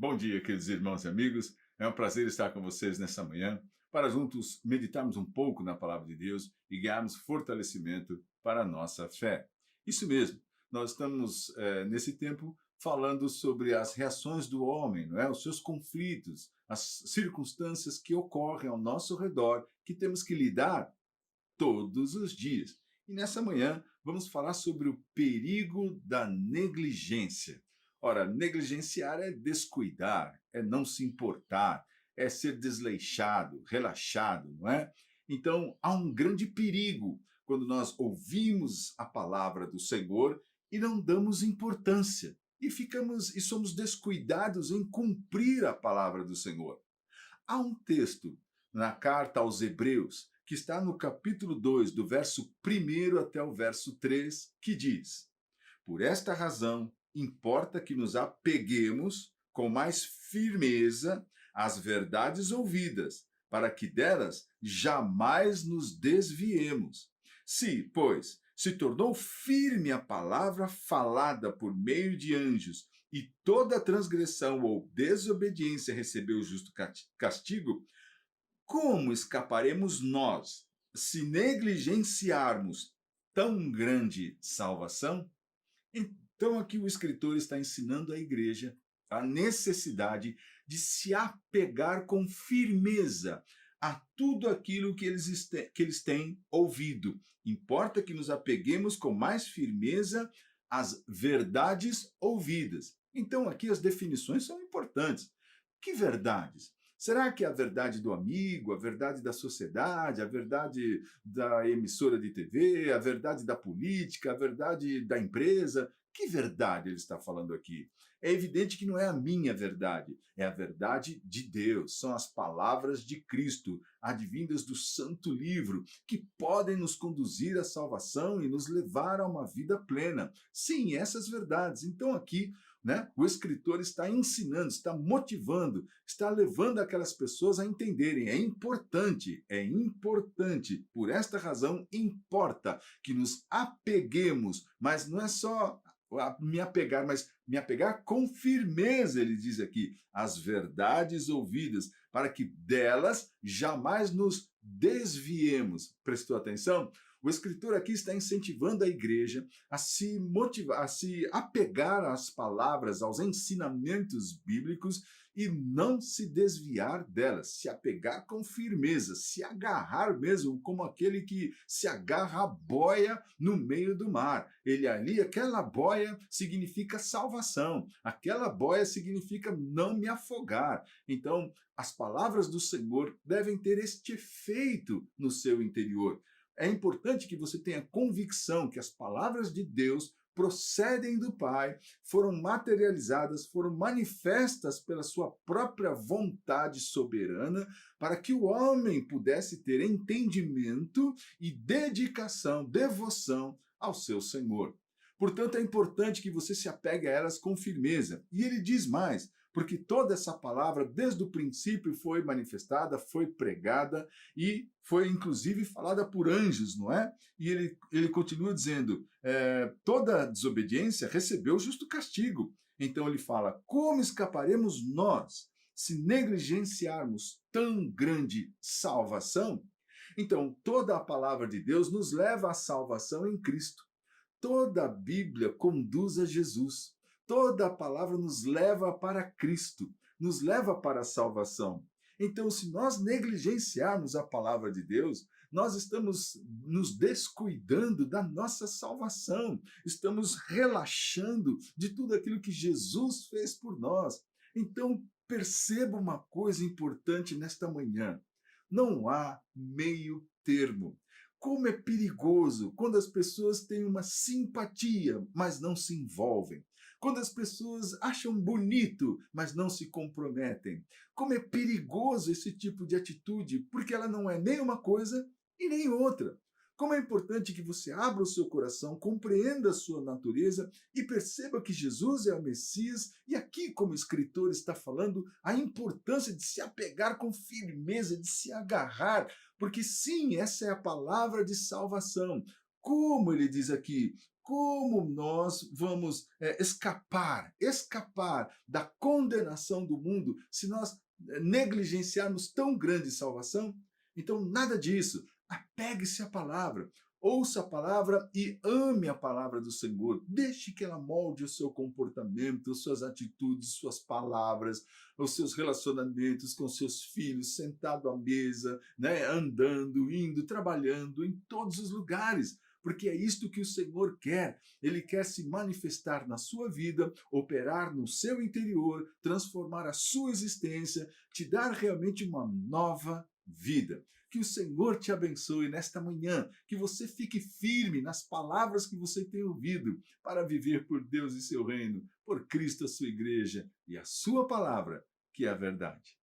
Bom dia, queridos irmãos e amigos. É um prazer estar com vocês nessa manhã para juntos meditarmos um pouco na palavra de Deus e ganharmos fortalecimento para a nossa fé. Isso mesmo, nós estamos nesse tempo falando sobre as reações do homem, não é? Os seus conflitos, as circunstâncias que ocorrem ao nosso redor, que temos que lidar todos os dias. E nessa manhã vamos falar sobre o perigo da negligência. Ora, negligenciar é descuidar, é não se importar, é ser desleixado, relaxado, não é? Então, há um grande perigo quando nós ouvimos a palavra do Senhor e não damos importância e somos descuidados em cumprir a palavra do Senhor. Há um texto na carta aos Hebreus, que está no capítulo 2, do verso 1 até o verso 3, que diz: Por esta razão, importa que nos apeguemos com mais firmeza às verdades ouvidas, para que delas jamais nos desviemos. Se, pois, se tornou firme a palavra falada por meio de anjos, e toda transgressão ou desobediência recebeu justo castigo, como escaparemos nós se negligenciarmos tão grande salvação? Então, aqui o escritor está ensinando à igreja a necessidade de se apegar com firmeza a tudo aquilo que eles têm ouvido. Importa que nos apeguemos com mais firmeza às verdades ouvidas. Então, aqui as definições são importantes. Que verdades? Será que é a verdade do amigo, a verdade da sociedade, a verdade da emissora de TV, a verdade da política, a verdade da empresa? Que verdade ele está falando aqui? É evidente que não é a minha verdade, é a verdade de Deus. São as palavras de Cristo, advindas do Santo Livro, que podem nos conduzir à salvação e nos levar a uma vida plena. Sim, essas verdades. Então aqui, né, o escritor está ensinando, está motivando, está levando aquelas pessoas a entenderem. É importante, é importante. Por esta razão, importa que nos apeguemos, mas não é só me apegar, mas me apegar com firmeza, ele diz aqui, às verdades ouvidas, para que delas jamais nos desviemos. Prestou atenção? O escritor aqui está incentivando a igreja a se motivar, a se apegar às palavras, aos ensinamentos bíblicos e não se desviar delas, se apegar com firmeza, se agarrar mesmo como aquele que se agarra à boia no meio do mar. Ele ali, aquela boia significa salvação, aquela boia significa não me afogar. Então, as palavras do Senhor devem ter este efeito no seu interior. É importante que você tenha convicção que as palavras de Deus procedem do Pai, foram materializadas, foram manifestas pela sua própria vontade soberana, para que o homem pudesse ter entendimento e dedicação, devoção ao seu Senhor. Portanto, é importante que você se apegue a elas com firmeza. E ele diz mais, porque toda essa palavra, desde o princípio, foi manifestada, foi pregada e foi, inclusive, falada por anjos, não é? E ele continua dizendo, toda desobediência recebeu justo castigo. Então ele fala, como escaparemos nós se negligenciarmos tão grande salvação? Então, toda a palavra de Deus nos leva à salvação em Cristo. Toda a Bíblia conduz a Jesus. Toda a palavra nos leva para Cristo, nos leva para a salvação. Então, se nós negligenciarmos a palavra de Deus, nós estamos nos descuidando da nossa salvação, estamos relaxando de tudo aquilo que Jesus fez por nós. Então, perceba uma coisa importante nesta manhã: não há meio termo. Como é perigoso quando as pessoas têm uma simpatia, mas não se envolvem. Quando as pessoas acham bonito, mas não se comprometem. Como é perigoso esse tipo de atitude, porque ela não é nem uma coisa e nem outra. Como é importante que você abra o seu coração, compreenda a sua natureza e perceba que Jesus é o Messias. E aqui, como o escritor está falando, a importância de se apegar com firmeza, de se agarrar, porque sim, essa é a palavra de salvação. Como ele diz aqui, como nós vamos escapar da condenação do mundo se nós negligenciarmos tão grande salvação? Então, nada disso. Apegue-se à palavra. Ouça a palavra e ame a palavra do Senhor. Deixe que ela molde o seu comportamento, suas atitudes, suas palavras, os seus relacionamentos com seus filhos, sentado à mesa, né, andando, indo, trabalhando, em todos os lugares. Porque é isto que o Senhor quer. Ele quer se manifestar na sua vida, operar no seu interior, transformar a sua existência, te dar realmente uma nova vida. Que o Senhor te abençoe nesta manhã, que você fique firme nas palavras que você tem ouvido para viver por Deus e seu reino, por Cristo, a sua igreja e a sua palavra, que é a verdade.